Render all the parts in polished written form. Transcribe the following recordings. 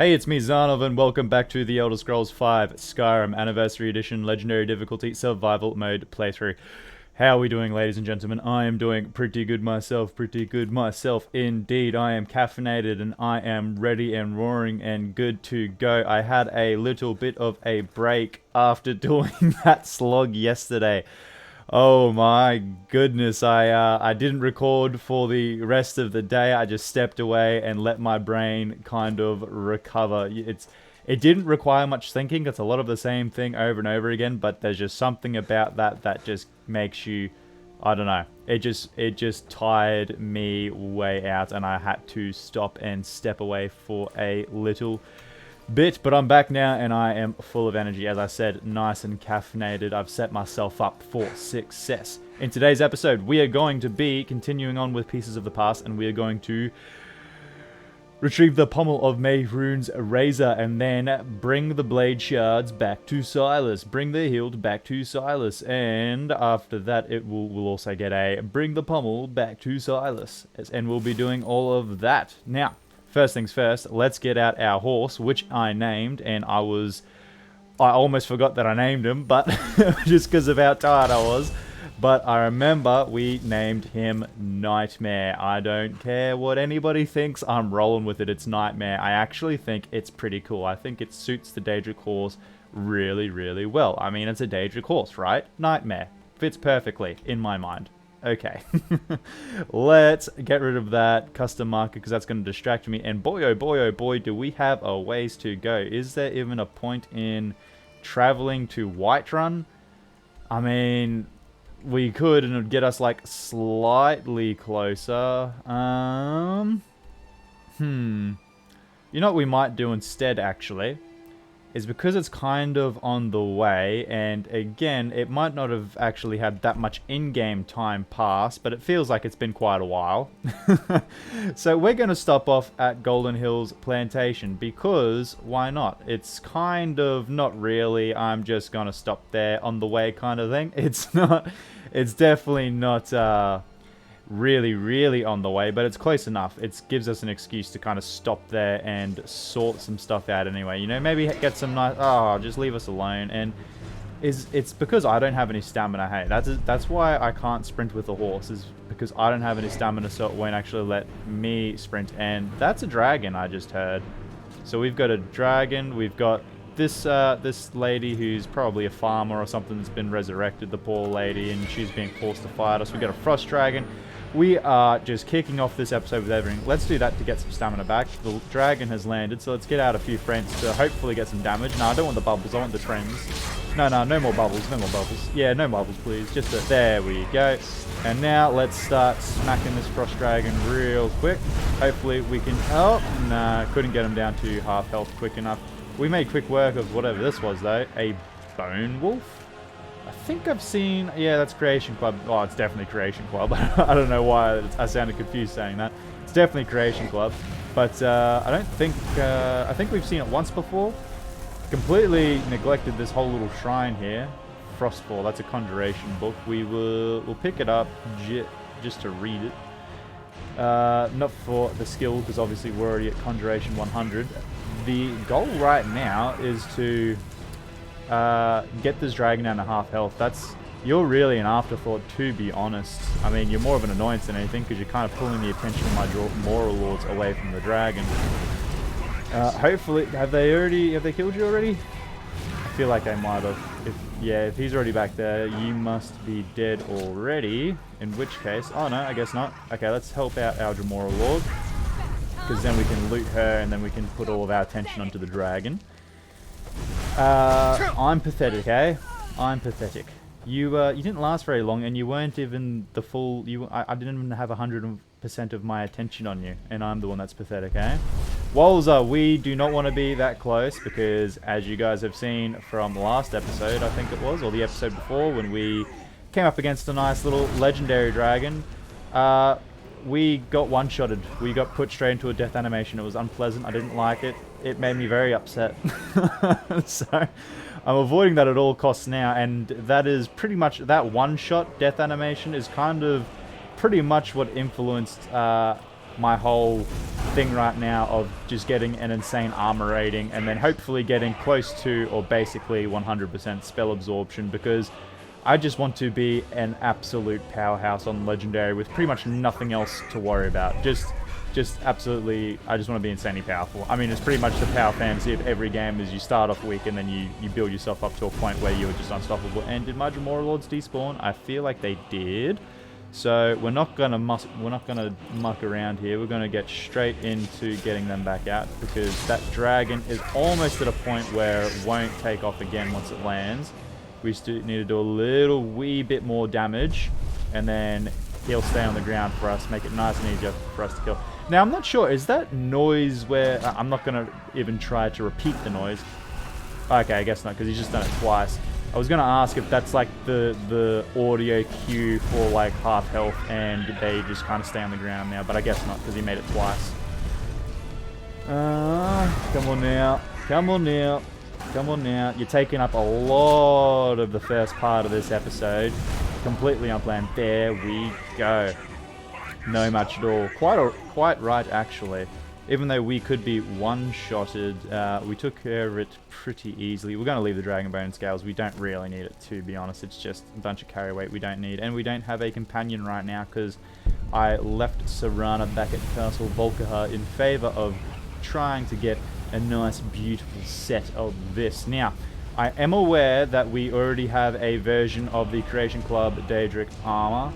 Hey, it's me, Zanov, and welcome back to the Elder Scrolls V Skyrim Anniversary Edition Legendary Difficulty Survival Mode playthrough. How are we doing, ladies and gentlemen? I am doing pretty good myself indeed. I am caffeinated and I am ready and roaring and good to go. I had a little bit of a break after doing that slog yesterday. Oh my goodness, I didn't record for the rest of the day. I just stepped away and let my brain kind of recover. It didn't require much thinking. It's a lot of the same thing over and over again, but there's just something about that just makes you, I don't know. It just tired me way out, and I had to stop and step away for a little bit, but I'm back now and I am full of energy. As I said, nice and caffeinated. I've set myself up for success. In today's episode, we are going to be continuing on with Pieces of the Past, and we are going to retrieve the pommel of Mehrunes Razor, and then bring the blade shards back to Silas. Bring the hilt back to Silas, and after that, we'll also get a bring the pommel back to Silas, and we'll be doing all of that now. First things first, let's get out our horse, which I named, and I almost forgot that I named him, but just because of how tired I was. But I remember we named him Nightmare. I don't care what anybody thinks, I'm rolling with it. It's Nightmare. I actually think it's pretty cool. I think it suits the Daedric horse really, really well. I mean, it's a Daedric horse, right? Nightmare. Fits perfectly, in my mind. Okay, let's get rid of that custom marker because that's going to distract me. And boy, oh boy, do we have a ways to go. Is there even a point in traveling to Whiterun? I mean, we could, and it would get us like slightly closer. You know what we might do instead, actually, is because it's kind of on the way, and again, it might not have actually had that much in-game time pass, but it feels like it's been quite a while. So we're going to stop off at Goldenhills plantation, because why not? It's kind of not really, I'm just going to stop there on the way kind of thing. It's definitely not really on the way, but it's close enough. It gives us an excuse to kind of stop there and sort some stuff out anyway. You know, maybe get some nice... Oh, just leave us alone. And it's because I don't have any stamina. Hey, that's why I can't sprint with the horse, is because I don't have any stamina, so it won't actually let me sprint. And that's a dragon I just heard. So we've got a dragon. We've got this lady who's probably a farmer or something that's been resurrected, the poor lady, and she's being forced to fight us. We've got a frost dragon. We are just kicking off this episode with everything. Let's do that to get some stamina back. The dragon has landed, so let's get out a few friends to hopefully get some damage. No, I don't want the bubbles, I want the trends. No more bubbles, no more bubbles. Yeah, no bubbles, please. Just there we go. And now let's start smacking this frost dragon real quick. Hopefully we can... Oh, no, couldn't get him down to half health quick enough. We made quick work of whatever this was, though. A bone wolf? I think I've seen... Yeah, that's Creation Club. Oh, it's definitely Creation Club. I don't know why I sounded confused saying that. It's definitely Creation Club. But I don't think... I think we've seen it once before. Completely neglected this whole little shrine here. Frostfall, that's a conjuration book. We'll pick it up just to read it. Not for the skill, because obviously we're already at Conjuration 100. The goal right now is to get this dragon down to half health. You're really an afterthought, to be honest. I mean, you're more of an annoyance than anything, because you're kind of pulling the attention of my Moral Lords away from the dragon. Hopefully, have they killed you already? I feel like they might have. If he's already back there, you must be dead already. In which case, oh no, I guess not. Okay, let's help out our Moral Lord, because then we can loot her, and then we can put all of our attention onto the dragon. I'm pathetic, eh? I'm pathetic. You didn't last very long, and you weren't even the full... I didn't even have 100% of my attention on you, and I'm the one that's pathetic, eh? Walza, we do not want to be that close, because as you guys have seen from the last episode, I think it was, or the episode before, when we came up against a nice little legendary dragon, we got one-shotted. We got put straight into a death animation. It was unpleasant. I didn't like it. It made me very upset. So I'm avoiding that at all costs now, and that is pretty much... That one-shot death animation is kind of pretty much what influenced my whole thing right now of just getting an insane armor rating and then hopefully getting close to or basically 100% spell absorption, because I just want to be an absolute powerhouse on Legendary with pretty much nothing else to worry about. Just absolutely, I just want to be insanely powerful. I mean, it's pretty much the power fantasy of every game is you start off weak and then you build yourself up to a point where you're just unstoppable. And did my Dremora Lords despawn? I feel like they did. So we're not gonna muck around here. We're gonna get straight into getting them back out, because that dragon is almost at a point where it won't take off again once it lands. We still need to do a little wee bit more damage, and then he'll stay on the ground for us, make it nice and easy for us to kill. Now, I'm not sure, is that noise where... I'm not going to even try to repeat the noise. Okay, I guess not, because he's just done it twice. I was going to ask if that's like the audio cue for like half health and they just kind of stay on the ground now, but I guess not, because he made it twice. Come on now. Come on now. Come on now. You're taking up a lot of the first part of this episode. Completely unplanned. There we go. No much at all. Quite right, actually. Even though we could be one-shotted, we took care of it pretty easily. We're going to leave the Dragon Bone and Scales. We don't really need it, to be honest. It's just a bunch of carry weight we don't need. And we don't have a companion right now, because I left Serana back at Castle Volkihar in favor of trying to get a nice, beautiful set of this. Now, I am aware that we already have a version of the Creation Club Daedric armor.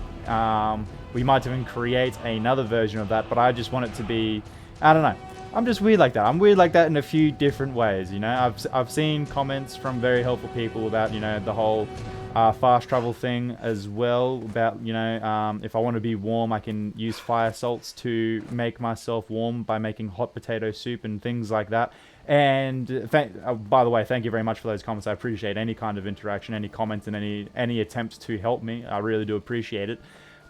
We might even create another version of that, but I just want it to be... I don't know. I'm just weird like that. I'm weird like that in a few different ways, you know? I've seen comments from very helpful people about, you know, the whole fast travel thing as well, about, you know, if I want to be warm, I can use fire salts to make myself warm by making hot potato soup and things like that. And by the way, thank you very much for those comments. I appreciate any kind of interaction, any comments, and any attempts to help me. I really do appreciate it.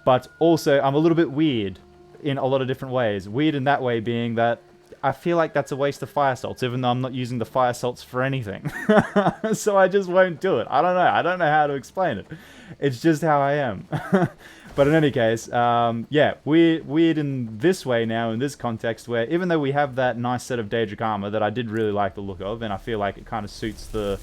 But also, I'm a little bit weird in a lot of different ways. Weird in that way being that I feel like that's a waste of fire salts, even though I'm not using the fire salts for anything. So I just won't do it. I don't know. I don't know how to explain it. It's just how I am. But in any case, yeah, weird in this way now, in this context, where even though we have that nice set of Daedric armor that I did really like the look of, and I feel like it kind of suits the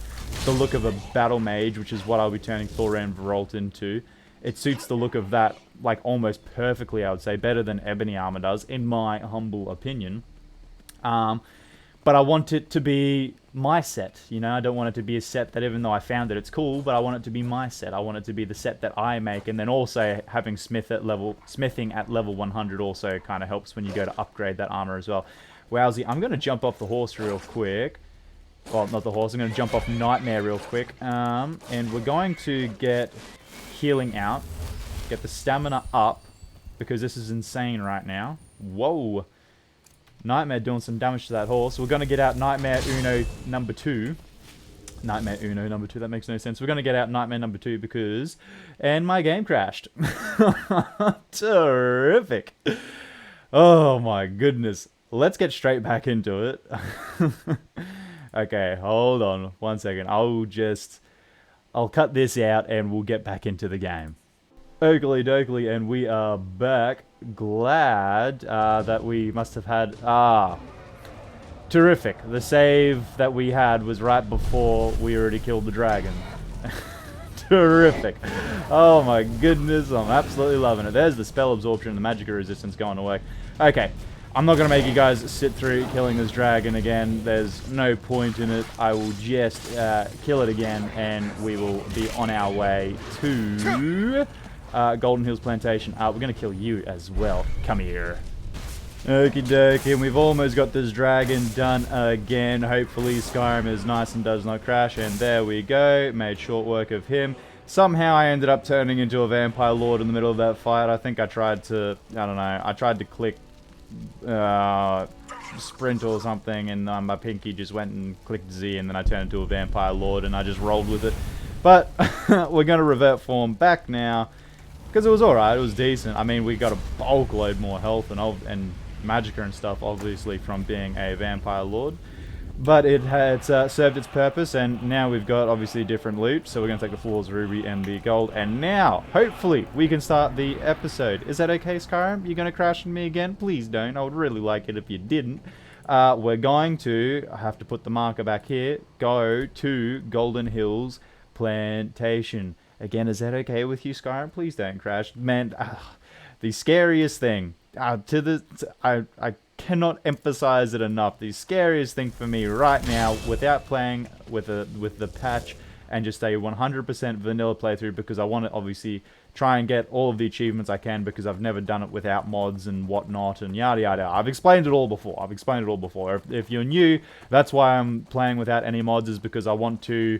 look of a battle mage, which is what I'll be turning Thoran Veralt into. It suits the look of that, like, almost perfectly, I would say, better than Ebony armor does, in my humble opinion. But I want it to be my set, you know? I don't want it to be a set that, even though I found it, it's cool, but I want it to be my set. I want it to be the set that I make, and then also having smithing at level 100 also kind of helps when you go to upgrade that armor as well. Wowsy, I'm going to jump off the horse real quick. Well, not the horse, I'm going to jump off Nightmare real quick. And we're going to get healing out, get the stamina up, because this is insane right now. Whoa. Nightmare doing some damage to that horse. We're going to get out Nightmare Uno number 2. Nightmare Uno number 2, that makes no sense. We're going to get out Nightmare number 2 because... And my game crashed. Terrific. Oh my goodness. Let's get straight back into it. Okay, hold on 1 second. I'll cut this out and we'll get back into the game. Oakley dokley, and we are back. Glad that we must have had... terrific. The save that we had was right before we already killed the dragon. Terrific. Oh my goodness, I'm absolutely loving it. There's the spell absorption and the magic resistance going away. Okay, I'm not going to make you guys sit through killing this dragon again. There's no point in it. I will just kill it again, and we will be on our way to... Goldenhills plantation. We're going to kill you as well. Come here. Okie dokie, and we've almost got this dragon done again. Hopefully Skyrim is nice and does not crash, and there we go. Made short work of him. Somehow I ended up turning into a vampire lord in the middle of that fight. I think I tried to, I don't know, I tried to click sprint or something, and my pinky just went and clicked Z, and then I turned into a vampire lord, and I just rolled with it. But we're going to revert form back now. Because it was alright, it was decent. I mean, we got a bulk load more health and magicka and stuff, obviously, from being a vampire lord. But it's served its purpose, and now we've got obviously different loot. So we're going to take the flawless ruby and the gold, and now hopefully we can start the episode. Is that okay, Skyrim? You going to crash on me again? Please don't. I would really like it if you didn't. We're going to, I have to put the marker back here, go to Goldenhills plantation. Again, is that okay with you, Skyrim? Please don't crash. Man, the scariest thing, I cannot emphasize it enough. The scariest thing for me right now, without playing with the patch and just a 100% vanilla playthrough, because I want to obviously try and get all of the achievements I can, because I've never done it without mods and whatnot and yada yada. I've explained it all before. If you're new, that's why I'm playing without any mods, is because I want to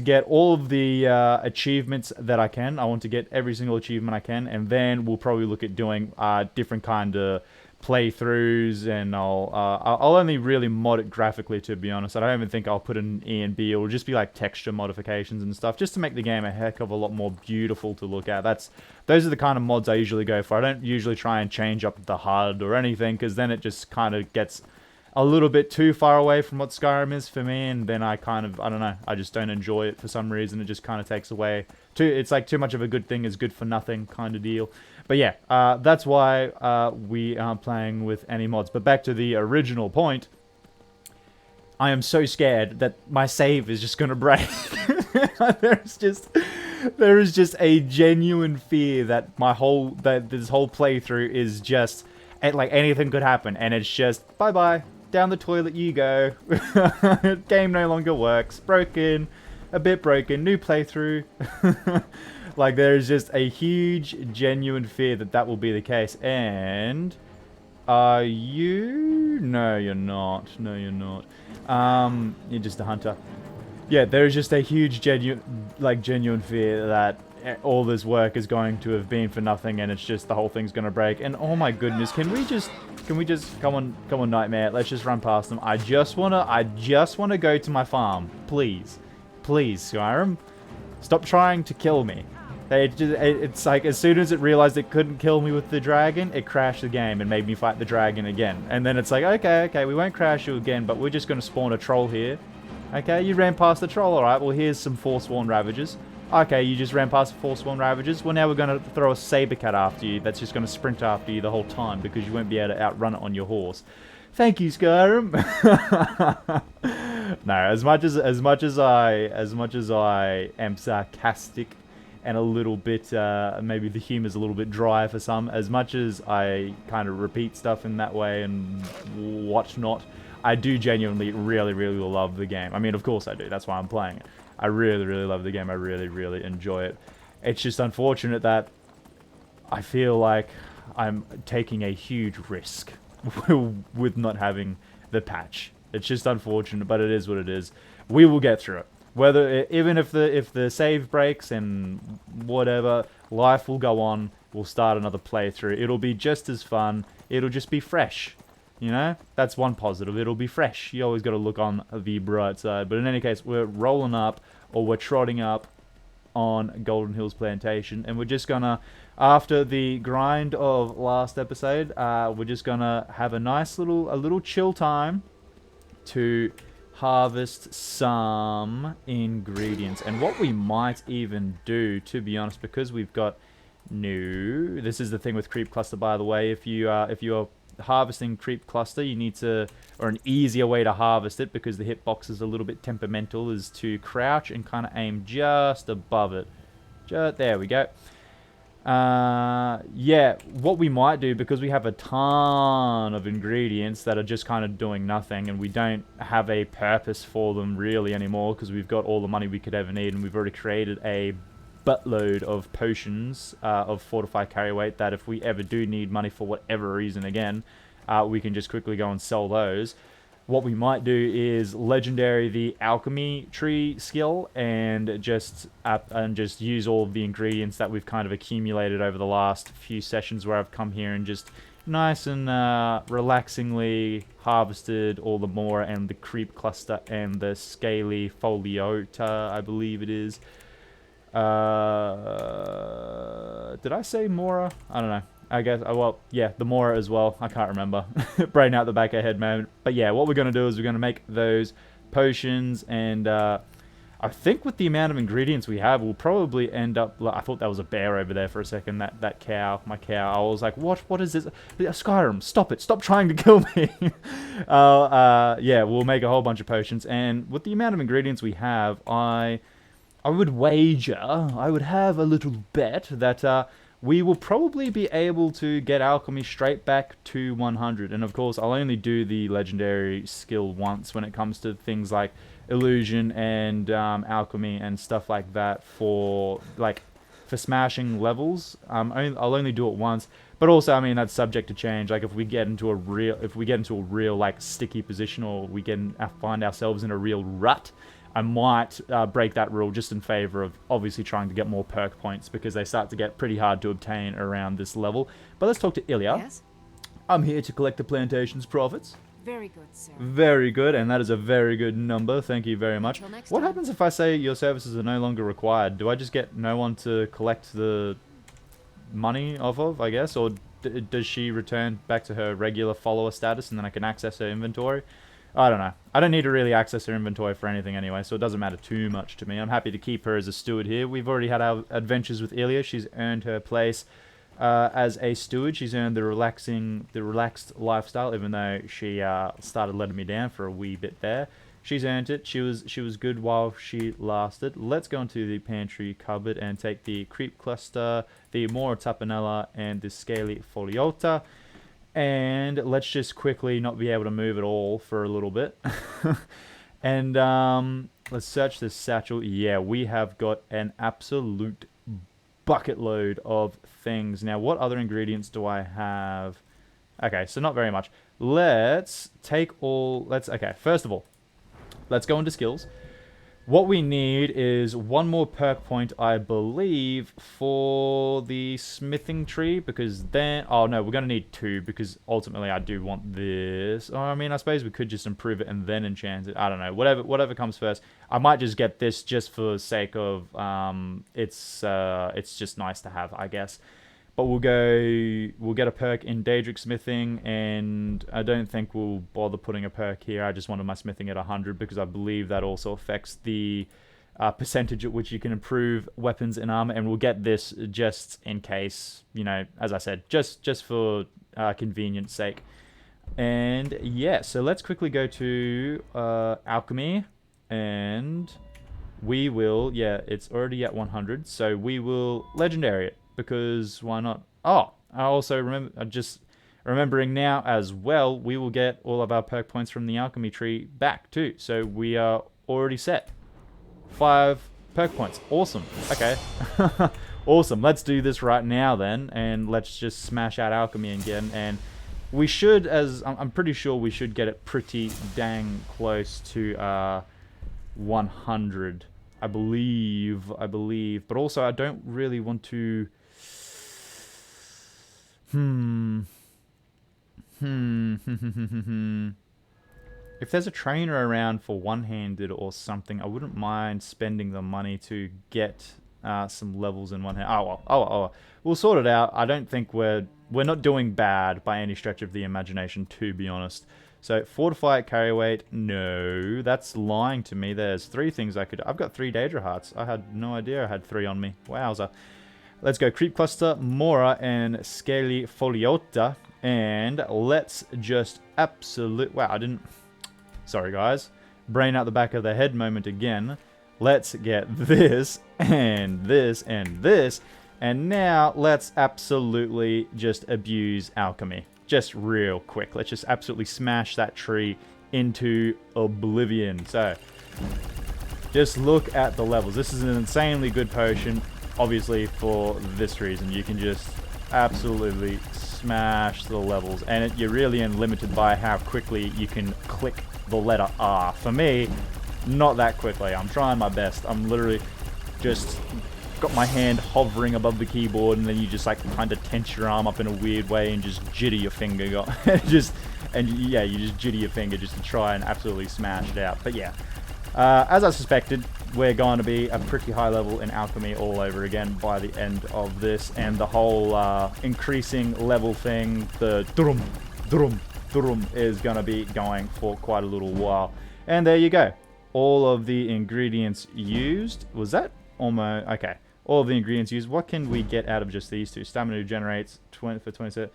get all of the achievements that I can. I want to get every single achievement I can, and then we'll probably look at doing different kind of playthroughs, and I'll only really mod it graphically, to be honest. I don't even think I'll put in E and B. It'll just be like texture modifications and stuff, just to make the game a heck of a lot more beautiful to look at. Those are the kind of mods I usually go for. I don't usually try and change up the HUD or anything, because then it just kind of gets a little bit too far away from what Skyrim is for me, and then I don't know, I just don't enjoy it for some reason. It just kind of takes away, it's like too much of a good thing is good for nothing kind of deal. But yeah, that's why we aren't playing with any mods. But back to the original point, I am so scared that my save is just going to break. There is just a genuine fear that this whole playthrough is just, like, anything could happen, and it's just bye-bye, down the toilet you go. Game no longer works, broken, a bit broken, new playthrough. Like, there's just a huge, genuine fear that will be the case. And are you? No, you're not. No, you're not. You're just a hunter. Yeah, there's just a huge, genuine fear that all this work is going to have been for nothing, and it's just the whole thing's gonna break. And oh my goodness, can we just come on, Nightmare? Let's just run past them. I just wanna go to my farm, please, Skyrim, stop trying to kill me. It's like, as soon as it realized it couldn't kill me with the dragon, it crashed the game and made me fight the dragon again. And then it's like, okay, we won't crash you again, but we're just gonna spawn a troll here. Okay, you ran past the troll, alright, well here's some Forsworn Ravagers. Okay, you just ran past the Forsworn Ravagers. Well, now we're going to throw a saber cat after you that's just going to sprint after you the whole time, because you won't be able to outrun it on your horse. Thank you, Skyrim. No, as much as I am sarcastic and a little bit, maybe the humor's a little bit dry for some, as much as I kind of repeat stuff in that way and whatnot, I do genuinely really love the game. I mean, of course I do. That's why I'm playing it. I really love the game. I really enjoy it. It's just unfortunate that I feel like I'm taking a huge risk with not having the patch. It's just unfortunate, but it is what it is. We will get through it. Even if the save breaks and whatever, life will go on. We'll start another playthrough. It'll be just as fun. It'll just be fresh. You know, that's one positive. It'll be fresh. You always got to look on the bright side. But in any case, we're rolling up, or we're trotting up on Goldenhills plantation, and we're just gonna, after the grind of last episode, we're just gonna have a nice little chill time to harvest some ingredients. And what we might even do, to be honest, because we've got this is the thing with creep cluster, by the way. If you're harvesting creep cluster, you need to, or an easier way to harvest it, because the hitbox is a little bit temperamental, is to crouch and kind of aim just above it. There we go. Yeah, what we might do, because we have a ton of ingredients that are just kind of doing nothing, and we don't have a purpose for them really anymore, because we've got all the money we could ever need, and we've already created a buttload of potions of fortified carry weight, that if we ever do need money for whatever reason again, we can just quickly go and sell those. What we might do is legendary the Alchemy tree skill, and just use all of the ingredients that we've kind of accumulated over the last few sessions, where I've come here and just nice and relaxingly harvested all the Mora and the creep cluster and the scaly foliota, I believe it is. Did I say Mora? I don't know. I guess. Well, yeah, the Mora as well. I can't remember. Brain out the back of head moment. But yeah, what we're going to do is we're going to make those potions, and I think with the amount of ingredients we have, we'll probably end up... I thought that was a bear over there for a second, that cow, my cow. I was like, what is this? Skyrim, stop it. Stop trying to kill me. Yeah, we'll make a whole bunch of potions, and with the amount of ingredients we have, I would wager, I would have a little bet that we will probably be able to get alchemy straight back to 100. And of course, I'll only do the legendary skill once when it comes to things like illusion and alchemy and stuff like that for smashing levels. I'll only do it once. But also, I mean, that's subject to change. Like if we get into a real like sticky position, or we find ourselves in a real rut, I might break that rule just in favor of obviously trying to get more perk points, because they start to get pretty hard to obtain around this level. But let's talk to Ilya. Yes? I'm here to collect the plantation's profits. Very good, sir. Very good, and that is a very good number. Thank you very much. Until next What time. happens if I say your services are no longer required? Do I just get no one to collect the money off of, I guess? Or does she return back to her regular follower status and then I can access her inventory? I don't know. I don't need to really access her inventory for anything anyway, so it doesn't matter too much to me. I'm happy to keep her as a steward here. We've already had our adventures with Ilya. She's earned her place as a steward. She's earned the relaxed lifestyle, even though she started letting me down for a wee bit there. She's earned it. She was good while she lasted. Let's go into the pantry cupboard and take the creep cluster, the Mora tapanella, and the scaly foliota. And let's just quickly not be able to move at all for a little bit. And let's search this satchel. Yeah, we have got an absolute bucket load of things. Now, what other ingredients do I have? Okay, so not very much. Let's take all... Okay, first of all, let's go into skills. What we need is one more perk point, I believe, for the smithing tree, because then... Oh, no, we're going to need 2, because ultimately I do want this. Oh, I mean, I suppose we could just improve it and then enchant it. I don't know. Whatever comes first. I might just get this just for the sake of... It's just nice to have, I guess. But we'll get a perk in Daedric smithing, and I don't think we'll bother putting a perk here. I just wanted my smithing at 100, because I believe that also affects the percentage at which you can improve weapons and armor, and we'll get this just in case, you know, as I said, just for convenience sake. And yeah, so let's quickly go to Alchemy, and we will, yeah, it's already at 100, so we will legendary it. Because why not? Oh, I also remembering now as well, we will get all of our perk points from the alchemy tree back too. So we are already set. 5 perk points. Awesome. Okay. Awesome. Let's do this right now then, and let's just smash out alchemy again. And we should, I'm pretty sure we should get it pretty dang close to 100. I believe. But also, I don't really want to... If there's a trainer around for one-handed or something, I wouldn't mind spending the money to get some levels in one hand. Oh well. We'll sort it out. I don't think we're not doing bad by any stretch of the imagination, to be honest. So fortify at carry weight. No, that's lying to me. There's 3 things I could... I've got 3 Daedra hearts. I had no idea I had 3 on me. Wowza. Let's go Creep Cluster, Mora, and Scaly Foliota. And let's just Wow, I didn't... Sorry, guys. Brain out the back of the head moment again. Let's get this, and this, and this. And now, let's absolutely just abuse alchemy. Just real quick. Let's just absolutely smash that tree into oblivion. So, just look at the levels. This is an insanely good potion. Obviously, for this reason, you can just absolutely smash the levels, and you're really unlimited by how quickly you can click the letter R. For me, not that quickly. I'm trying my best. I'm literally just got my hand hovering above the keyboard, and then you just like kind of tense your arm up in a weird way and just jitty your finger. You just jitty your finger just to try and absolutely smash it out. But yeah. As I suspected, we're going to be a pretty high level in alchemy all over again by the end of this, and the whole increasing level thing, the durum, durum, durum, is going to be going for quite a little while. And there you go. All of the ingredients used. Was that almost... Okay. All of the ingredients used. What can we get out of just these two? Stamina generates 20 for 20.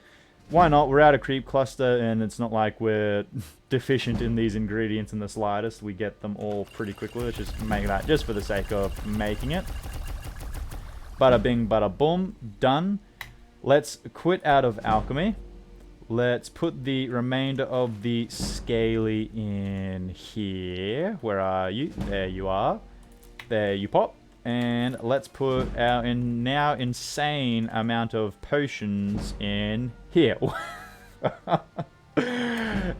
Why not? We're out of creep cluster, and it's not like we're deficient in these ingredients in the slightest. We get them all pretty quickly. Let's just make that just for the sake of making it. Bada bing, bada boom. Done. Let's quit out of alchemy. Let's put the remainder of the scaly in here. Where are you? There you are. There you pop. And let's put our now insane amount of potions in here.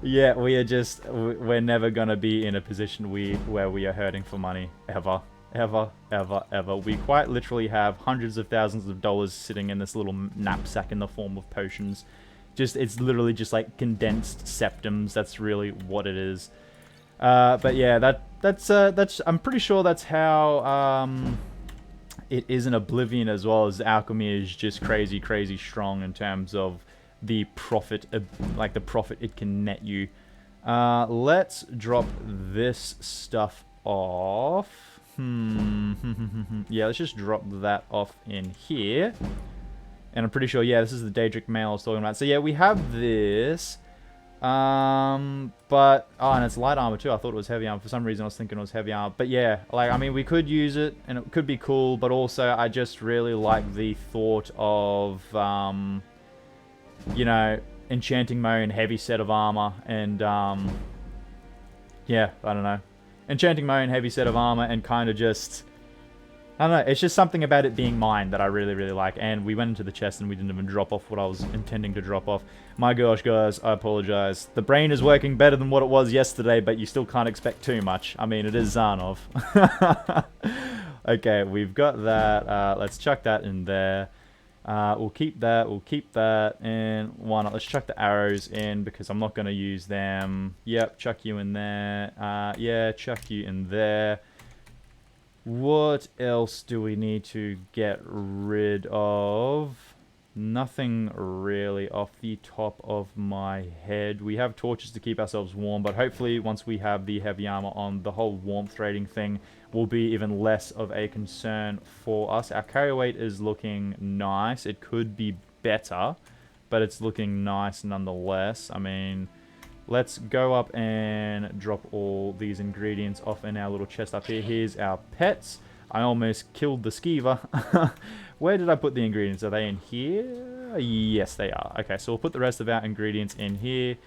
Yeah, we're never gonna be in a position where we are hurting for money. Ever. Ever, ever, ever. We quite literally have hundreds of thousands of dollars sitting in this little knapsack in the form of potions. It's literally just like condensed septums. That's really what it is. But yeah, that's I'm pretty sure that's how it is in Oblivion as well. As alchemy is just crazy strong in terms of the profit, like the profit it can net you. Let's drop this stuff off. Yeah, let's just drop that off in here. And I'm pretty sure, yeah, this is the Daedric mail I was talking about. So yeah, we have this. But and it's light armor too. I thought it was heavy armor. For some reason I was thinking it was heavy armor. But yeah, like, I mean, we could use it and it could be cool, but also I just really like the thought of you know, enchanting my own heavy set of armor and yeah, I don't know. Enchanting my own heavy set of armor and kind of just, I don't know, it's just something about it being mine that I really like. And we went into the chest and we didn't even drop off what I was intending to drop off. My gosh, guys, I apologize. The brain is working better than what it was yesterday, but you still can't expect too much. I mean, it is Zarnov. Okay, we've got that. Let's chuck that in there. We'll keep that, and why not? Let's chuck the arrows in, because I'm not going to use them. Yep, chuck you in there. Yeah, chuck you in there. What else do we need to get rid of? Nothing really off the top of my head. We have torches to keep ourselves warm, but hopefully once we have the heavy armor on, the whole warmth rating thing will be even less of a concern for us. Our carry weight is looking nice. It could be better, but it's looking nice nonetheless. I mean, let's go up and drop all these ingredients off in our little chest up here. Here's our pets. I almost killed the skeever. Where did I put the ingredients? Are they in here? Yes, they are. Okay, so we'll put the rest of our ingredients in here.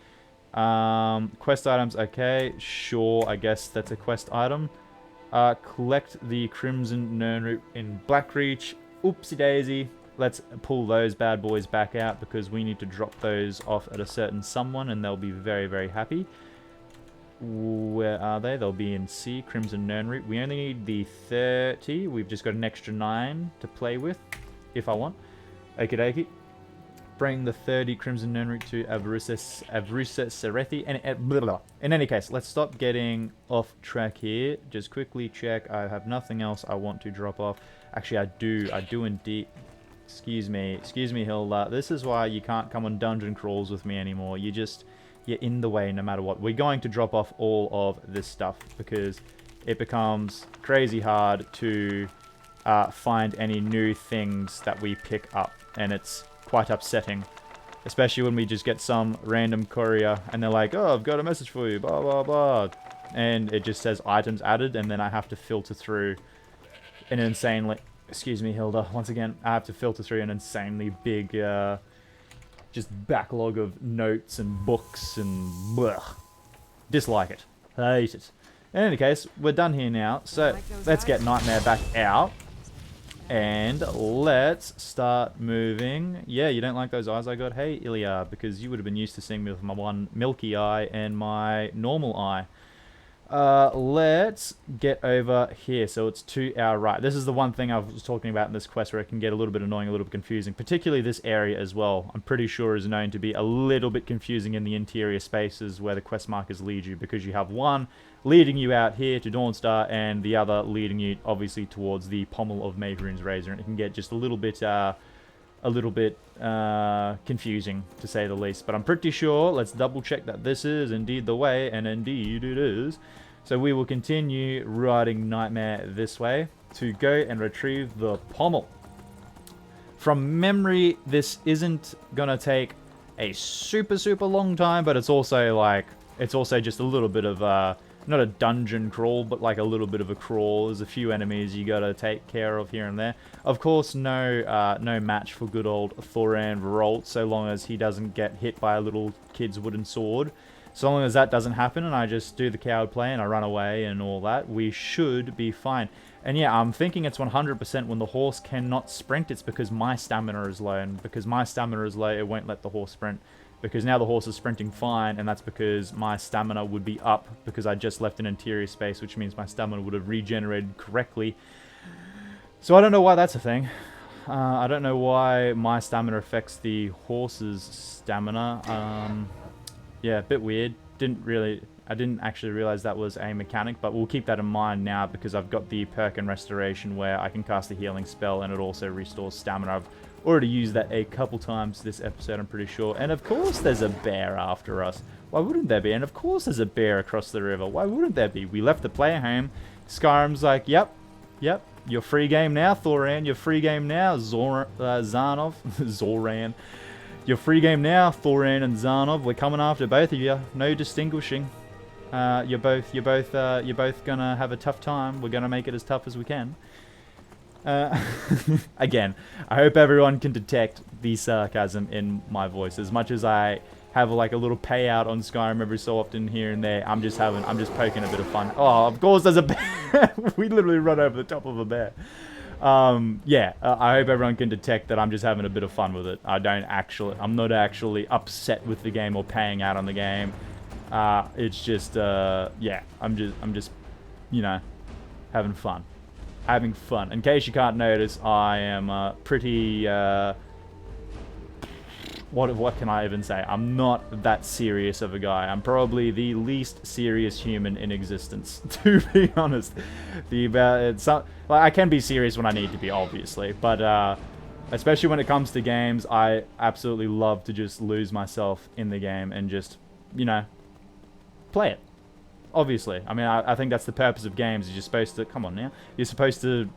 Quest items, okay. Sure, I guess that's a quest item. Collect the Crimson Nernroot in Blackreach. Oopsie daisy. Let's pull those bad boys back out, because we need to drop those off at a certain someone, and they'll be very happy. Where are they? They'll be in C, Crimson Nernroot. We only need the 30. We've just got an extra 9 to play with, if I want. Okie dokie. Bring the 30 Crimson Nernroot to Avrusa Serethi. And in any case, let's stop getting off track here. Just quickly check. I have nothing else I want to drop off. Actually, I do indeed. Excuse me, Hilda. This is why you can't come on dungeon crawls with me anymore. You're in the way no matter what. We're going to drop off all of this stuff, because it becomes crazy hard to find any new things that we pick up, and it's quite upsetting, especially when we just get some random courier and they're like, oh, I've got a message for you, blah blah blah, and it just says items added, and then I have to filter through an insanely, excuse me, Hilda, once again, I have to filter through an insanely big just backlog of notes and books and blech. Dislike it. Hate it. In any case, we're done here now, so let's get Nightmare back out. And let's start moving. Yeah, you don't like those eyes I got? Hey, Ilya, because you would have been used to seeing me with my one milky eye and my normal eye. Let's get over here. So it's to our right. This is the one thing I was talking about in this quest where it can get a little bit annoying, a little bit confusing. Particularly this area as well. I'm pretty sure is known to be a little bit confusing in the interior spaces where the quest markers lead you. Because you have one leading you out here to Dawnstar and the other leading you obviously towards the pommel of Mehrunes Razor. And it can get just a little bit confusing, to say the least. But I'm pretty sure, let's double check that this is indeed the way, and indeed it is. So we will continue riding Nightmare this way to go and retrieve the pommel. From memory, this isn't gonna take a super long time, but it's also like, it's also just a little bit of not a dungeon crawl, but like a little bit of a crawl. There's a few enemies you gotta take care of here and there. Of course, no match for good old Thoran Rolt, so long as he doesn't get hit by a little kid's wooden sword. So long as that doesn't happen and I just do the coward play and I run away and all that, we should be fine. And yeah, I'm thinking it's 100% when the horse cannot sprint, it's because my stamina is low. And because my stamina is low, it won't let the horse sprint. Because now the horse is sprinting fine, and that's because my stamina would be up because I just left an interior space, which means my stamina would have regenerated correctly. So I don't know why that's a thing. I don't know why my stamina affects the horse's stamina. Yeah, a bit weird. I didn't actually realize that was a mechanic, but we'll keep that in mind now because I've got the perk and restoration where I can cast a healing spell and it also restores stamina. I've already used that a couple times this episode, I'm pretty sure. And of course there's a bear after us. Why wouldn't there be? And of course there's a bear across the river. Why wouldn't there be? We left the player home. Skyrim's like, yep, you're free game now, Thoran. You're free game now, Zarnov. Zoran. You're free game now, Thoran and Zarnov. We're coming after both of you. No distinguishing. You're both gonna have a tough time. We're gonna make it as tough as we can. Again, I hope everyone can detect the sarcasm in my voice. As much as I have like a little payout on Skyrim every so often here and there, I'm just poking a bit of fun. Oh, of course there's a bear. We literally run over the top of a bear. Yeah, I hope everyone can detect that I'm just having a bit of fun with it. I'm not actually upset with the game or paying out on the game. It's just, yeah, I'm just, you know, having fun. Having fun. In case you can't notice, I am pretty, what can I even say? I'm not that serious of a guy. I'm probably the least serious human in existence, to be honest. I can be serious when I need to be, obviously, but especially when it comes to games, I absolutely love to just lose myself in the game and just, you know, play it. Obviously, I mean, I think that's the purpose of games. You're supposed to, come on now, you're supposed to,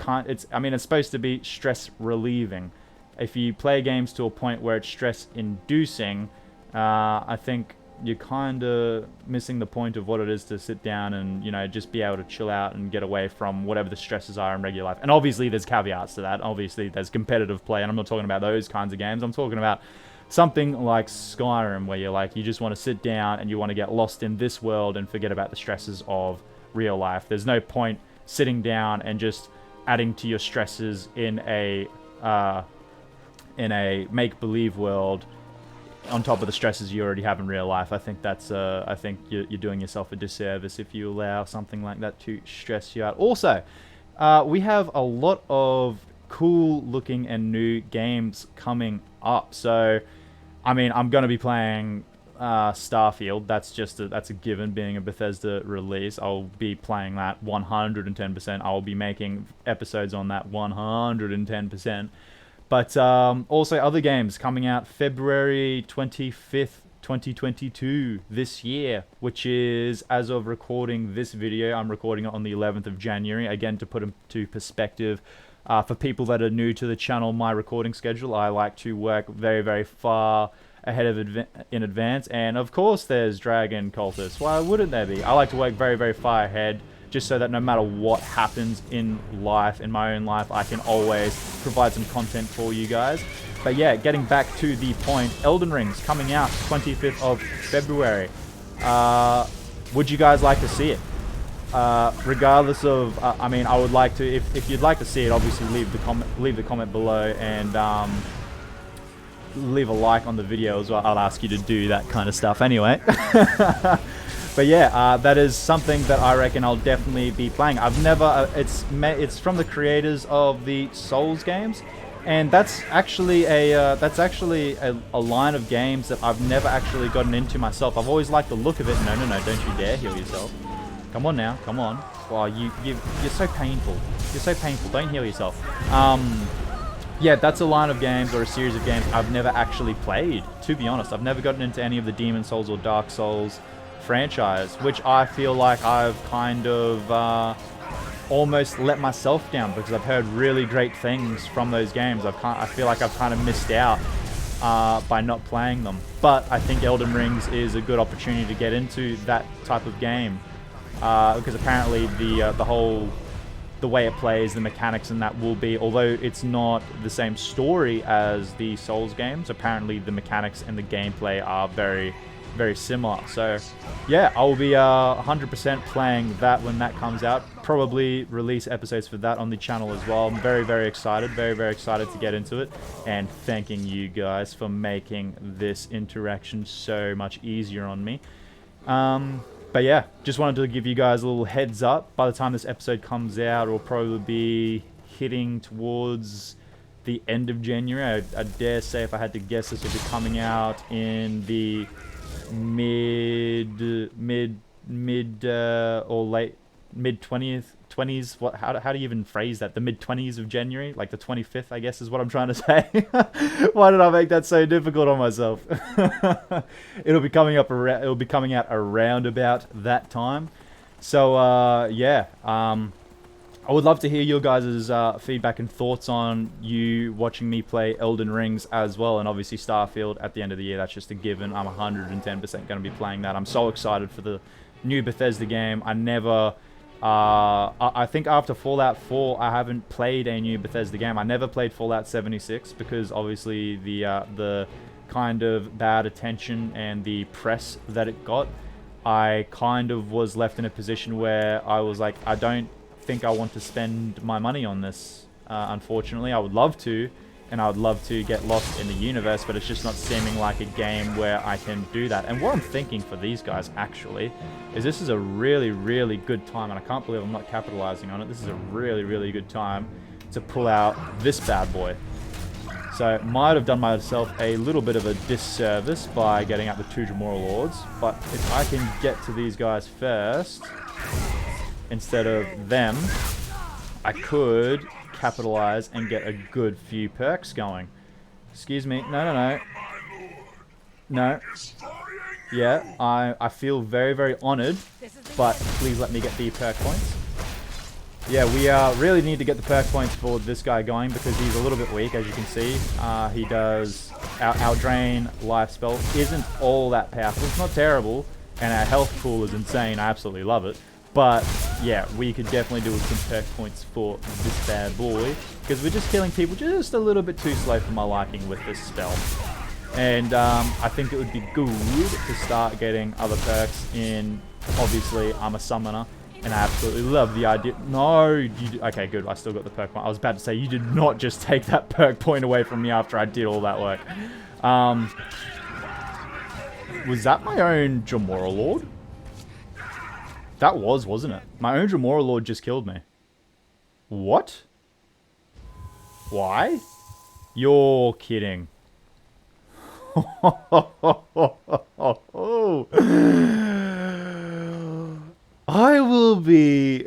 it's supposed to be stress relieving. If you play games to a point where it's stress inducing, I think you're kind of missing the point of what it is to sit down and, you know, just be able to chill out and get away from whatever the stresses are in regular life. And obviously there's caveats to that. Obviously there's competitive play, and I'm not talking about those kinds of games. I'm talking about something like Skyrim, where you just want to sit down and you want to get lost in this world and forget about the stresses of real life. There's no point sitting down and just adding to your stresses in a make-believe world on top of the stresses you already have in real life. I think that's I think you're doing yourself a disservice if you allow something like that to stress you out. Also, we have a lot of cool looking and new games coming up. So I mean, I'm going to be playing Starfield. That's a given, being a Bethesda release. I'll be playing that 110%. I'll be making episodes on that 110%. But also other games coming out February 25th, 2022 this year, which is, as of recording this video, I'm recording it on the 11th of January. Again, to put into perspective, for people that are new to the channel, my recording schedule, I like to work very far ahead of in advance. And of course there's Dragon Cultists. Why wouldn't there be? I like to work very far ahead, just so that no matter what happens in life, in my own life, I can always provide some content for you guys. But yeah, getting back to the point, Elden Ring's coming out 25th of February. Would you guys like to see it? Regardless of, I mean, I would like to, if you'd like to see it, obviously leave the comment below, and leave a like on the video as well. I'll ask you to do that kind of stuff anyway. But yeah, that is something that I reckon I'll definitely be playing. I've never, it's from the creators of the Souls games, and that's actually a line of games that I've never actually gotten into myself. I've always liked the look of it. No, don't you dare heal yourself. Come on now, come on. Wow, you're so painful. You're so painful. Don't heal yourself. Yeah, that's a line of games or a series of games I've never actually played, to be honest. I've never gotten into any of the Demon Souls or Dark Souls franchise, which I feel like I've kind of almost let myself down because I've heard really great things from those games. I feel like I've kind of missed out by not playing them. But I think Elden Rings is a good opportunity to get into that type of game because apparently the way it plays, the mechanics and that will be, although it's not the same story as the Souls games, apparently the mechanics and the gameplay are very, very similar. So yeah, I'll be 100% playing that when that comes out. Probably release episodes for that on the channel as well. I'm very, very excited, very, very excited to get into it, and thanking you guys for making this interaction so much easier on me. But yeah, just wanted to give you guys a little heads up. By the time this episode comes out, it'll probably be hitting towards the end of January. I dare say, if I had to guess, this will be coming out in the mid-20s. What? How do you even phrase that? The mid-20s of January, like the 25th, I guess, is what I'm trying to say. Why did I make that so difficult on myself? It'll be coming out around about that time. So yeah, I would love to hear your guys' feedback and thoughts on you watching me play Elden Rings as well, and obviously Starfield at the end of the year. That's just a given. I'm 110% going to be playing that. I'm so excited for the new Bethesda game. I think after Fallout 4, I haven't played a new Bethesda game. I never played Fallout 76 because obviously the kind of bad attention and the press that it got, I kind of was left in a position where I was like, I don't think I want to spend my money on this. Unfortunately, I would love to, and I would love to get lost in the universe, but it's just not seeming like a game where I can do that. And what I'm thinking for these guys, actually, is this is a really, really good time, and I can't believe I'm not capitalizing on it. This is a really, really good time to pull out this bad boy. So, might have done myself a little bit of a disservice by getting out the 2 Dremora Lords, but if I can get to these guys first, instead of them, I could capitalize and get a good few perks going. Excuse me. No. Yeah, I feel very, very honored, but please let me get the perk points. Yeah, we really need to get the perk points for this guy going because he's a little bit weak, as you can see. He does... Our Drain life spell isn't all that powerful. It's not terrible, and our health pool is insane. I absolutely love it. But yeah, we could definitely do with some perk points for this bad boy, because we're just killing people just a little bit too slow for my liking with this spell. And I think it would be good to start getting other perks in. Obviously, I'm a summoner, and I absolutely love the idea. No, okay, good. I still got the perk point. I was about to say, you did not just take that perk point away from me after I did all that work. Was that my own Dremora Lord? That wasn't it? My own Dremora Lord just killed me. What? Why? You're kidding. I will be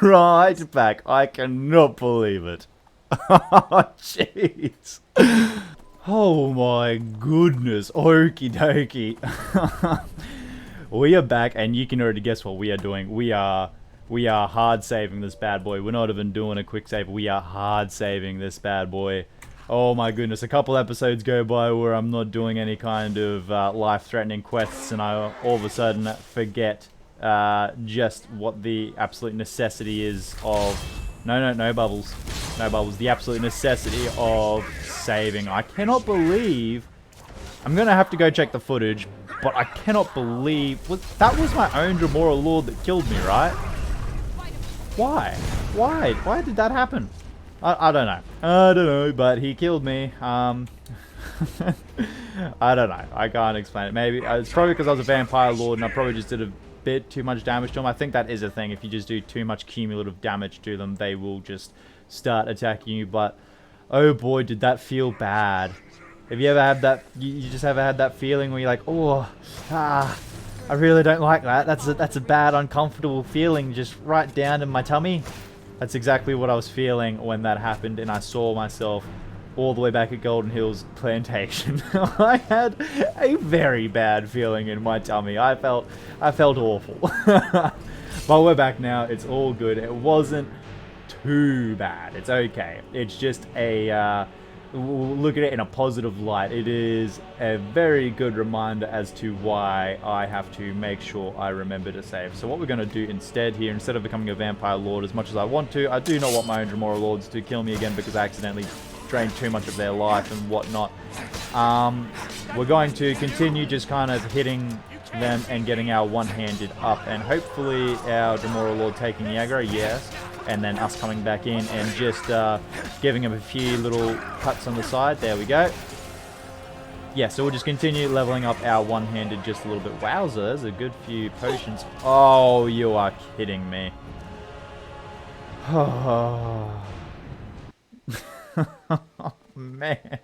right back. I cannot believe it. Jeez. Oh my goodness. Okie dokie. We are back, and you can already guess what we are doing. We are hard saving this bad boy. We're not even doing a quick save. We are hard saving this bad boy. Oh my goodness, a couple episodes go by where I'm not doing any kind of life-threatening quests, and I all of a sudden forget just what the absolute necessity is of... No bubbles. No bubbles. The absolute necessity of saving. I cannot believe... I'm going to have to go check the footage, but I cannot believe... That was my own Dremora Lord that killed me, right? Why? Why did that happen? I don't know. I don't know, but he killed me. I don't know. I can't explain it. Maybe it's probably because I was a vampire lord and I probably just did a bit too much damage to them. I think that is a thing. If you just do too much cumulative damage to them, they will just start attacking you. But oh boy, did that feel bad. Have you ever had that? You just ever had that feeling where you're like, oh, I really don't like that. That's a bad, uncomfortable feeling just right down in my tummy. That's exactly what I was feeling when that happened, and I saw myself all the way back at Goldenhills plantation. I had a very bad feeling in my tummy. I felt awful. But we're back now. It's all good. It wasn't too bad. It's okay. It's just a look at it in a positive light. It is a very good reminder as to why I have to make sure I remember to save. So what we're going to do instead here, instead of becoming a vampire lord as much as I want to, I do not want my own Dremora lords to kill me again because I accidentally drained too much of their life and whatnot. We're going to continue just kind of hitting them and getting our one-handed up, and hopefully our Dremora lord taking the aggro, yes. And then us coming back in and just giving him a few little cuts on the side. There we go. Yeah, so we'll just continue leveling up our one-handed just a little bit. Wowza, there's a good few potions. Oh, you are kidding me. Oh, man.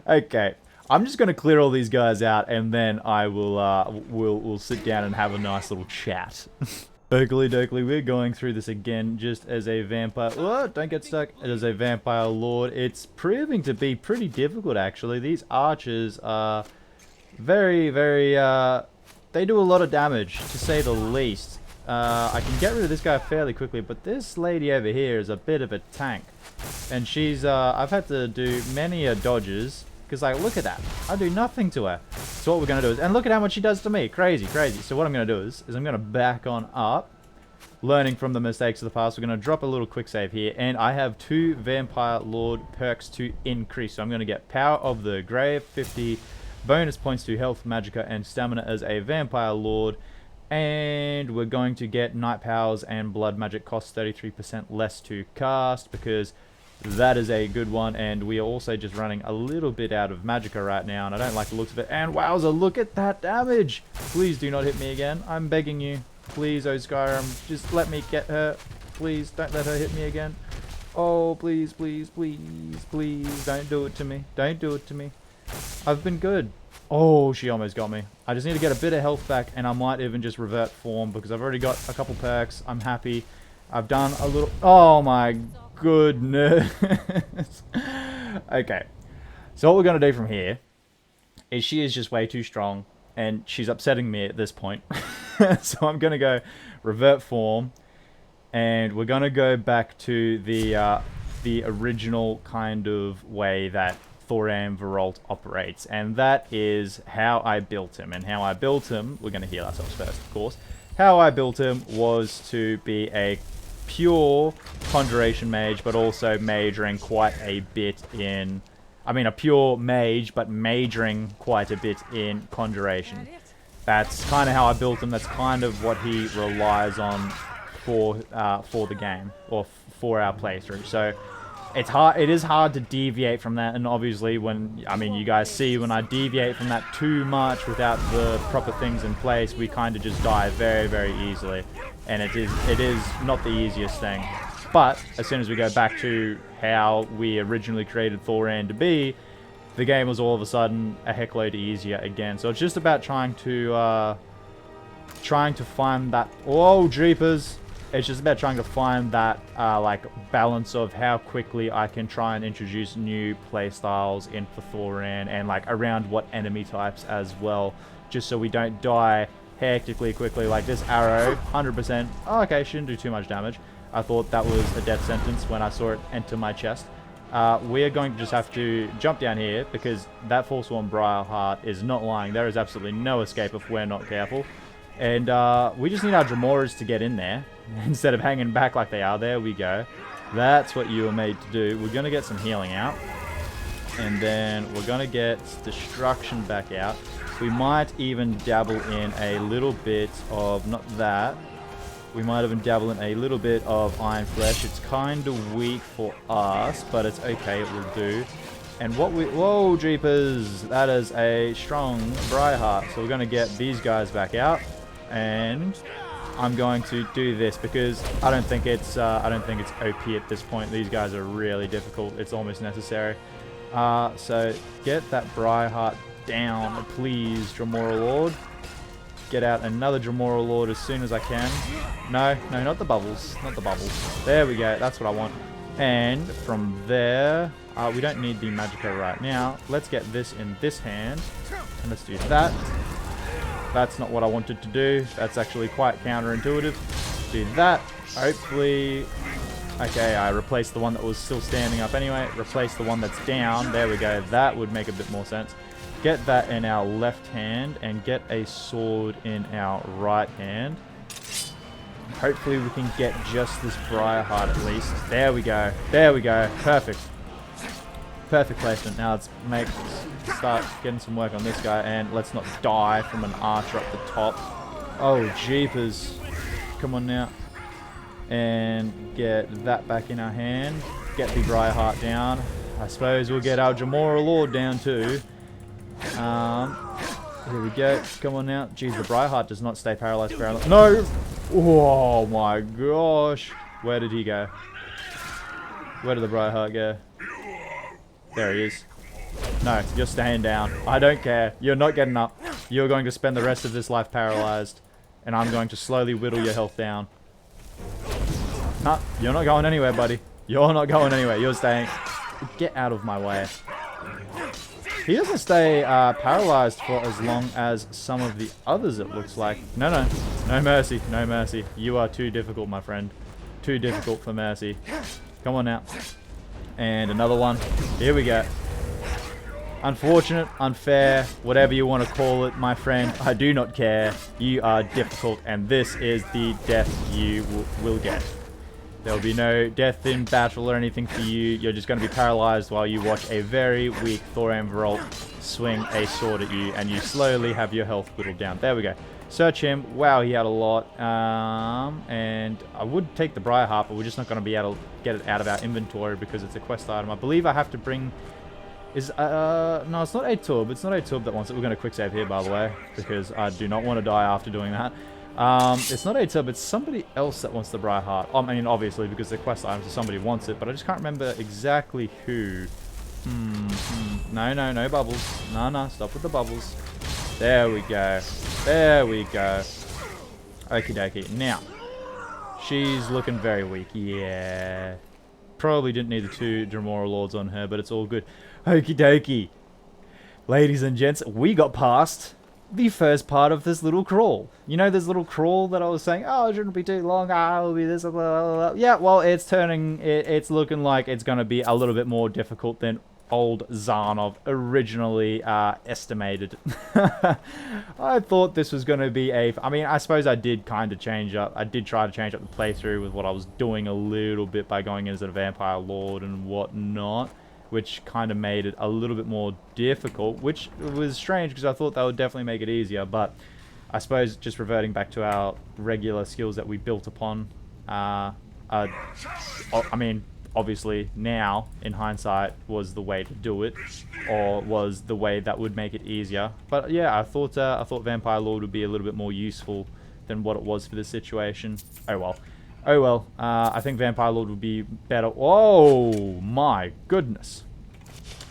Okay. I'm just going to clear all these guys out, and then I will we'll sit down and have a nice little chat. Oakley dokley, we're going through this again just as a vampire. Oh, don't get stuck. As a vampire lord, it's proving to be pretty difficult actually. These archers are very, very, they do a lot of damage to say the least. I can get rid of this guy fairly quickly, but this lady over here is a bit of a tank. And she's, I've had to do many dodges. Because, like, look at that. I do nothing to her. So what we're going to do is... And look at how much she does to me. Crazy, crazy. So what I'm going to do is I'm going to back on up. Learning from the mistakes of the past. We're going to drop a little quick save here. And I have 2 Vampire Lord perks to increase. So I'm going to get Power of the Grave, 50 bonus points to Health, Magicka, and Stamina as a Vampire Lord. And we're going to get Night Powers and Blood Magic costs 33% less to cast. Because... that is a good one, and we are also just running a little bit out of Magicka right now, and I don't like the looks of it. And wowza, look at that damage! Please do not hit me again. I'm begging you. Please, oh Skyrim, just let me get her. Please, don't let her hit me again. Oh, please, please, please, please, don't do it to me. Don't do it to me. I've been good. Oh, she almost got me. I just need to get a bit of health back, and I might even just revert form, because I've already got a couple perks. I'm happy. I've done a little... oh my goodness. Okay. So what we're going to do from here is she is just way too strong, and she's upsetting me at this point. So I'm going to go revert form, and we're going to go back to the original kind of way that Thoran Veralt operates, and that is how I built him. And how I built him, we're going to heal ourselves first, of course. How I built him was to be a pure conjuration mage, but also majoring quite a bit in... I mean, a pure mage, but majoring quite a bit in conjuration. That's kind of how I built him. That's kind of what he relies on for the game, or for our playthrough. So it's hard. It is hard to deviate from that, and obviously when... I mean, you guys see when I deviate from that too much without the proper things in place, we kind of just die very, very easily. And it is not the easiest thing. But as soon as we go back to how we originally created Thoran to be, the game was all of a sudden a heckload easier again. So it's just about trying to find that... oh, jeepers! It's just about trying to find that like balance of how quickly I can try and introduce new playstyles in for Thoran, and like around what enemy types as well, just so we don't die hectically quickly. Like this arrow, 100%. Oh, okay, shouldn't do too much damage. I thought that was a death sentence when I saw it enter my chest. We're going to just have to jump down here, because that Forsworn Briarheart is not lying. There is absolutely no escape if we're not careful. And we just need our Dremoras to get in there, instead of hanging back like they are. There we go. That's what you were made to do. We're going to get some healing out. And then we're going to get Destruction back out. We might even dabble in a little bit of, not that, We might even dabble in a little bit of Iron Flesh. It's kind of weak for us, but it's okay, it will do. And what we... Whoa, jeepers! That is a strong Briarheart. So we're going to get these guys back out. And I'm going to do this because I don't think it's OP at this point. These guys are really difficult. It's almost necessary. So get that Briarheart down, please, Dremora Lord. Get out another Dremora Lord as soon as I can. No, not the bubbles. Not the bubbles. There we go. That's what I want. And from there, we don't need the Magicka right now. Let's get this in this hand. And let's do that. That's not what I wanted to do. That's actually quite counterintuitive. Do that. Hopefully... Okay, I replaced the one that was still standing up anyway. Replace the one that's down. There we go. That would make a bit more sense. Get that in our left hand and get a sword in our right hand. Hopefully we can get just this Briarheart at least. There we go. There we go. Perfect. Perfect placement. Now let's start getting some work on this guy, and let's not die from an archer up the top. Oh, jeepers. Come on now. And get that back in our hand. Get the Briarheart down. I suppose we'll get our Dremora Lord down too. Here we go. Come on now. Jeez, the Briarheart does not stay paralyzed for long. No! Oh my gosh. Where did he go? Where did the Briarheart go? There he is. No, you're staying down. I don't care. You're not getting up. You're going to spend the rest of this life paralyzed. And I'm going to slowly whittle your health down. Nah, you're not going anywhere, buddy. You're not going anywhere. You're staying. Get out of my way. He doesn't stay paralyzed for as long as some of the others, it looks like. No. No mercy. No mercy. You are too difficult, my friend. Too difficult for mercy. Come on now. And another one. Here we go. Unfortunate, unfair, whatever you want to call it, my friend. I do not care. You are difficult, and this is the death you will get. There will be no death in battle or anything for you. You're just going to be paralyzed while you watch a very weak Thoramveralt swing a sword at you, and you slowly have your health whittled down. There we go. Search him. Wow, he had a lot. And I would take the Briarheart, but we're just not going to be able to get it out of our inventory because it's a quest item. I believe I have to bring... no, it's not a tub. It's not a tub that wants it. We're going to quick save here, by the way, because I do not want to die after doing that. It's not a tub. It's somebody else that wants the Briarheart. I mean, obviously, because the quest item, so somebody wants it, but I just can't remember exactly who. No bubbles. No, stop with the bubbles. There we go. There we go. Okie dokie. Now, she's looking very weak. Yeah. Probably didn't need the 2 Dremora Lords on her, but it's all good. Okie dokie. Ladies and gents, we got past the first part of this little crawl. You know this little crawl that I was saying, oh, it shouldn't be too long, it'll be this, blah, blah, blah. Yeah, well, it's looking like it's going to be a little bit more difficult than old Zarnov originally estimated. I thought this was going to be I mean, I suppose I did kind of change up. I did try to change up the playthrough with what I was doing a little bit by going in as a Vampire Lord and whatnot, which kind of made it a little bit more difficult, which was strange because I thought that would definitely make it easier, but I suppose just reverting back to our regular skills that we built upon, I mean, obviously now, in hindsight, was the way to do it, or was the way that would make it easier. But yeah, I thought Vampire Lord would be a little bit more useful than what it was for this situation. Oh well. Oh well, I think Vampire Lord would be better. Oh my goodness.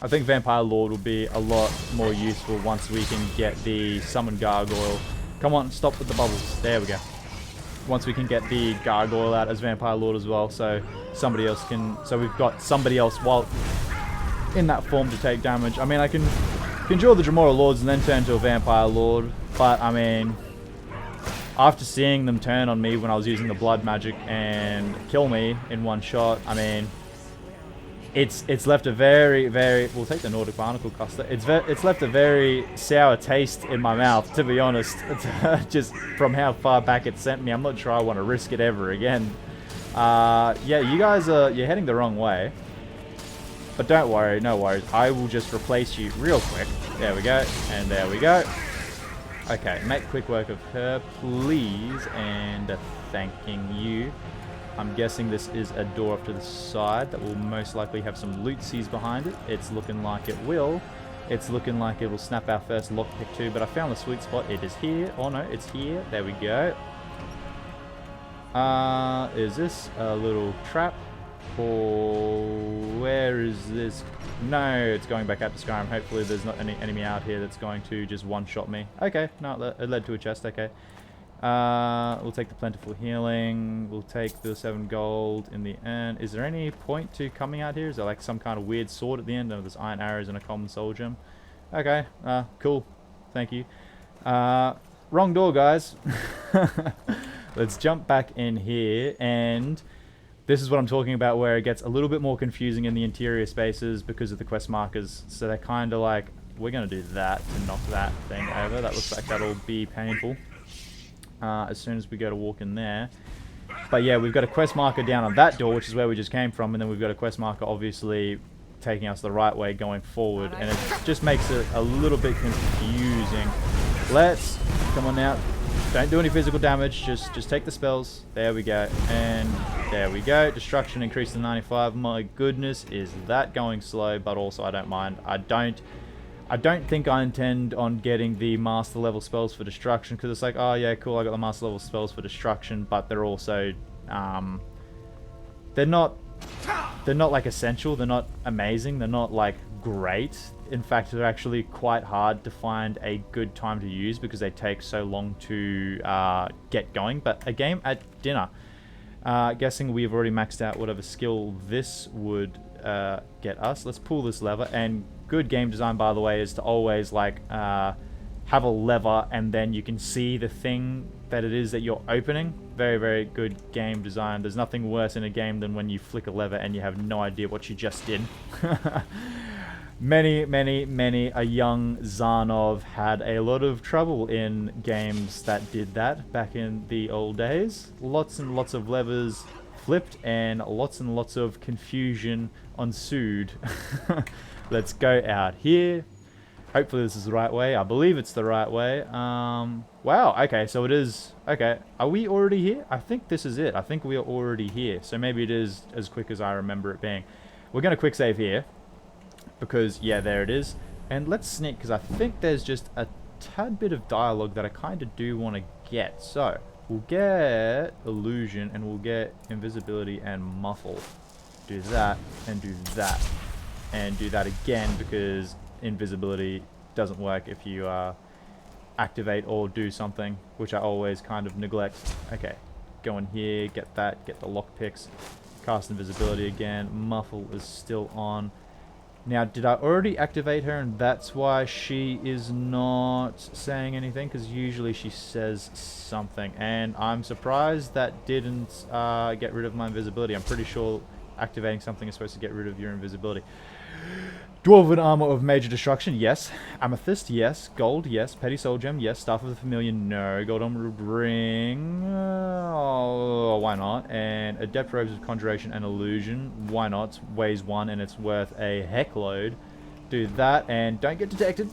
I think Vampire Lord will be a lot more useful once we can get the Summon Gargoyle. Come on, stop with the bubbles. There we go. Once we can get the Gargoyle out as Vampire Lord as well, so somebody else can... So we've got somebody else while in that form to take damage. I mean, I can draw the Dremora Lords and then turn to a Vampire Lord, but I mean... After seeing them turn on me when I was using the blood magic and kill me in one shot, I mean, it's left a very, we'll take the Nordic Barnacle Cluster. It's left a very sour taste in my mouth, to be honest. Just from how far back it sent me, I'm not sure I want to risk it ever again. Yeah, you guys you're heading the wrong way. But don't worry, no worries. I will just replace you real quick. There we go, and there we go. Okay, make quick work of her, please, and thanking you. I'm guessing this is a door off to the side that will most likely have some loot-sies behind it. It's looking like it will. It's looking like it will snap our first lockpick too, but I found the sweet spot. It is here. Oh no, it's here. There we go. Is this a little trap? Or where is this? No, it's going back out to Skyrim. Hopefully there's not any enemy out here that's going to just one-shot me. Okay, no, it led to a chest. Okay. We'll take the plentiful healing. We'll take the 7 gold in the end. Is there any point to coming out here? Is there like some kind of weird sword at the end? Oh, there's iron arrows and a common soul gem. Okay, cool. Thank you. Wrong door, guys. Let's jump back in here, and this is what I'm talking about, where it gets a little bit more confusing in the interior spaces because of the quest markers. So they're kind of like, we're going to do that to knock that thing over. That looks like that'll be painful. As soon as we go to walk in there. But yeah, we've got a quest marker down on that door, which is where we just came from, and then we've got a quest marker obviously taking us the right way going forward, and it just makes it a little bit confusing. Let's, come on now, don't do any physical damage, just take the spells. There we go, and there we go. Destruction increased to 95. My goodness, is that going slow, but also I don't mind. I don't think I intend on getting the master level spells for destruction, because it's like, oh yeah, cool, I got the master level spells for destruction, but they're also, they're not like essential, they're not amazing, they're not like great. In fact, they're actually quite hard to find a good time to use because they take so long to get going. But a game at dinner, guessing we've already maxed out whatever skill this would get us. Let's pull this lever, and good game design, by the way, is to always like have a lever and then you can see the thing that it is that you're opening. Very, very good game design. There's nothing worse in a game than when you flick a lever and you have no idea what you just did. Many a young Zarnov had a lot of trouble in games that did that back in the old days. Lots and lots of levers flipped and lots of confusion ensued. Let's go out here. Hopefully this is the right way. I believe it's the right way. Wow, okay, so it is. Okay, are we already here? I think this is it. I think we are already here. So maybe it is as quick as I remember it being. We're going to quick save here. Because, yeah, there it is. And let's sneak, because I think there's just a tad bit of dialogue that I kind of do want to get. So, we'll get illusion, and we'll get invisibility and muffle. Do that, and do that. And do that again, because invisibility doesn't work if you activate or do something, which I always kind of neglect. Okay, go in here, get that, get the lockpicks. Cast invisibility again. Muffle is still on. Now, did I already activate her and that's why she is not saying anything? Because usually she says something. And I'm surprised that didn't get rid of my invisibility. I'm pretty sure activating something is supposed to get rid of your invisibility. Dwarven armor of major destruction, yes. Amethyst, yes. Gold, yes. Petty soul gem, yes. Staff of the familiar, no. Gold armor ring, oh, why not? And adept robes of conjuration and illusion, why not? Weighs 1 and it's worth a heck load. Do that and don't get detected.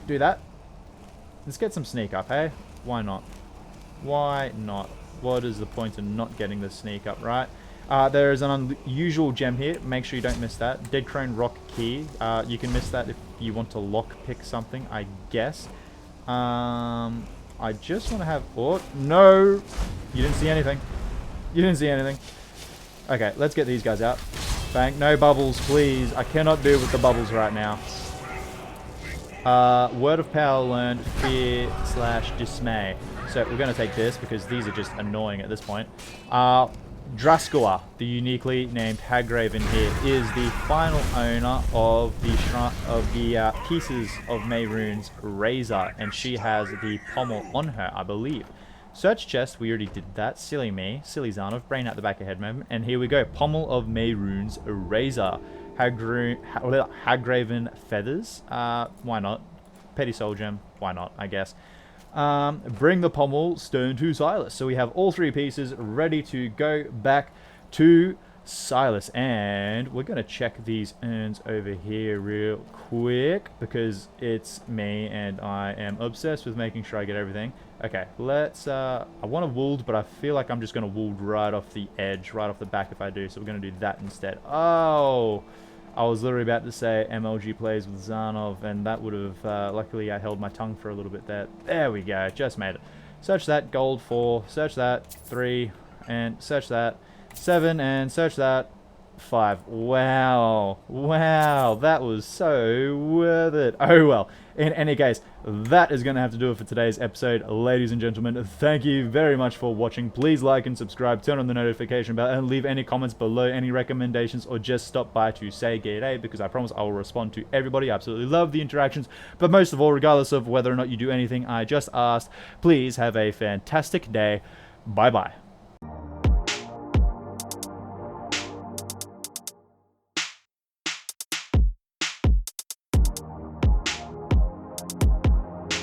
Do that. Let's get some sneak up, hey? Why not? Why not? What is the point in not getting the sneak up, right? There is an unusual gem here. Make sure you don't miss that. Dead Crone Rock Key. You can miss that if you want to lock pick something, I guess. I just want to have... Oh, no! You didn't see anything. You didn't see anything. Okay, let's get these guys out. Bang. No bubbles, please. I cannot do with the bubbles right now. Word of power learned. Fear / dismay. So we're going to take this because these are just annoying at this point. Draskua, the uniquely named Hagraven here, is the final owner of the pieces of Mehrunes Razor, and she has the pommel on her, I believe. Search chest, we already did that. Silly me, silly Zarnov, brain out the back of head moment. And here we go, pommel of Mehrunes Razor, Hagraven feathers. Why not? Petty soul gem, why not? I guess. Bring the pommel stone to Silas. So we have all 3 pieces ready to go back to Silas, and we're going to check these urns over here real quick because it's me and I am obsessed with making sure I get everything. Okay, let's, I want a wooled, but I feel like I'm just going to wooled right off the edge, right off the back if I do, so we're going to do that instead. Oh, I was literally about to say MLG plays with Zarnov, and that would have, luckily I held my tongue for a little bit there. There we go, just made it. Search that, gold 4, search that, 3, and search that, 7, and search that, 5. Wow. Wow, that was so worth it. Oh well, in any case, that is going to have to do it for today's episode. Ladies and gentlemen, thank you very much for watching. Please like and subscribe, turn on the notification bell, and leave any comments below, any recommendations, or just stop by to say g'day, because I promise I will respond to everybody. I absolutely love the interactions, but most of all, regardless of whether or not you do anything I just asked, please have a fantastic day. Bye bye.